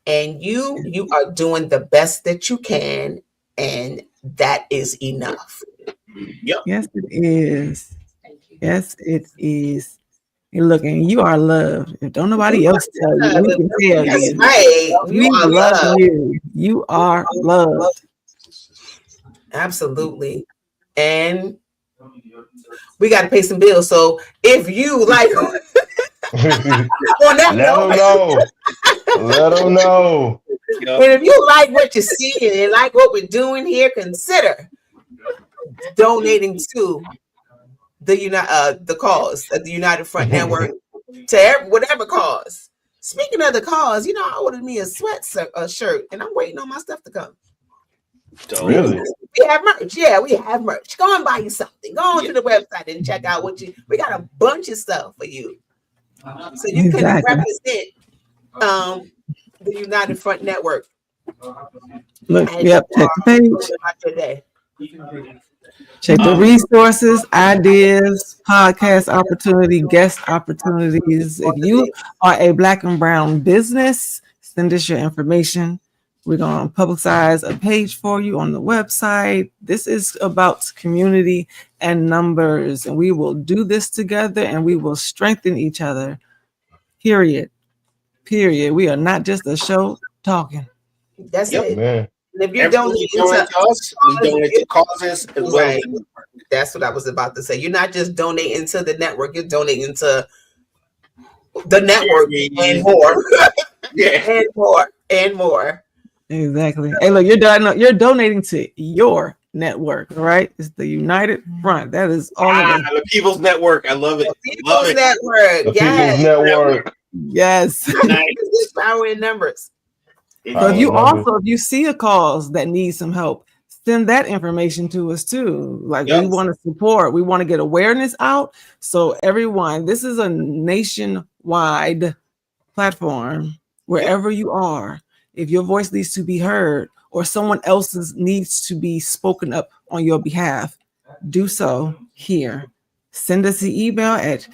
And you are doing the best that you can, and that is enough. Yep. Yes, it is. Yes, it is. Hey, look, and you are loved. If don't nobody else tell you, we can tell That's you. right. We love you. You are loved. Absolutely. And we got to pay some bills. So if you like, Let them know. Let them know. Yep. and if you like what you see and like what we're doing here, consider donating to the cause of the United Front Network to whatever cause. Speaking of the cause, I ordered me a shirt, and I'm waiting on my stuff to come. Really? We have merch. Yeah, we have merch. Go and buy you something. Go on to the website and check out we got a bunch of stuff for you. So you can represent the United Front Network. Look, yep, check the page. Check the resources, ideas, podcast opportunity, guest opportunities. If you are a Black and Brown business, send us your information. We're going to publicize a page for you on the website. This is about community and numbers, and we will do this together, and we will strengthen each other. Period. We are not just a show talking. That's it. Man. And if you donate to us, we donate to causes as well. Right. That's what I was about to say. You're not just donating to the network, you're donating to the network and more. Yeah. and more. Exactly. Hey, look, you're donating to your network, right? It's the United Front. That is all of it. The People's Network. I love it. The People's Network. The People's Network. Yes. Nice. Power in numbers. So if you see a cause that needs some help, send that information to us too. Like we want to support, we want to get awareness out. So everyone, this is a nationwide platform. Wherever you are, if your voice needs to be heard or someone else's needs to be spoken up on your behalf, do so here. Send us the email at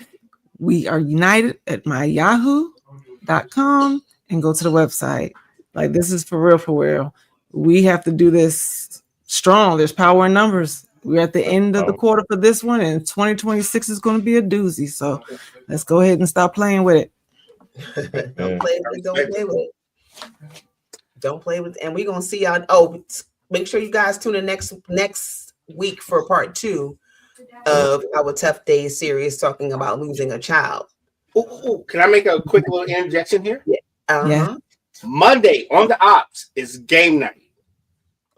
weareunited@myyahoo.com and go to the website. Like, this is for real. We have to do this strong. There's power in numbers. We're at the end of the quarter for this one, and 2026 is going to be a doozy. So let's go ahead and stop playing with it. Don't play with it. Don't play with it. And we're going to see y'all. Oh, make sure you guys tune in next week for part 2 of our Tough Days series talking about losing a child. Ooh, can I make a quick little interjection here? Yeah. Yeah. Monday on the Ops is game night.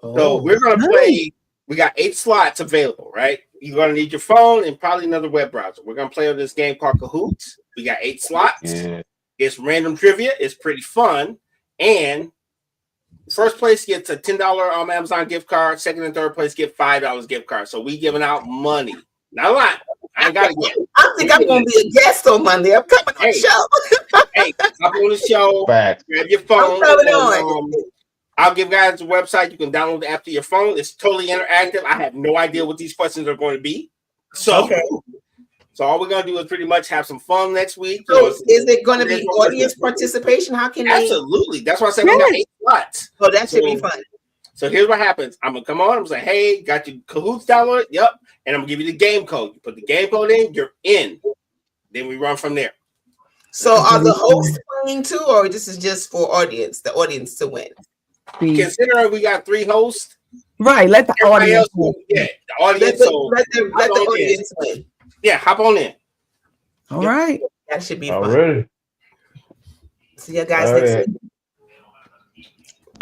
So we're going to play. We got 8 slots available, right? You're going to need your phone and probably another web browser. We're going to play on this game called Cahoots. We got 8 slots. Yeah. It's random trivia. It's pretty fun. And first place gets a $10 Amazon gift card. Second and third place get $5 gift card. So we giving out money. Not a lot. I ain't got it yet. I think I'm going to be a guest on Monday. I'm coming on the show. Hey, hop on the show. Fact. Grab your phone. I'm coming on. I'll give guys the website. You can download the app to your phone. It's totally interactive. I have no idea what these questions are going to be. So all we're going to do is pretty much have some fun next week. So is it going to be audience participation? How can Absolutely. That's why I said we got 8 slots. Oh, that should be fun. So here's what happens. I'm going to come on. I'm going to say, hey, got your Cahoots downloaded? Yep. And I'm going to give you the game code. You put the game code in, you're in. Then we run from there. So are the hosts playing too, or this is just for the audience to win? Considering we got 3 hosts. Right. Let the audience win. Yeah, the audience. Let the audience win. Yeah, hop on in. All right. That should be fun. Already. See you guys next week.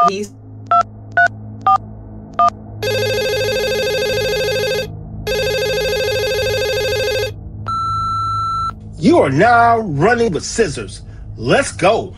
Peace. You are now running with scissors. Let's go.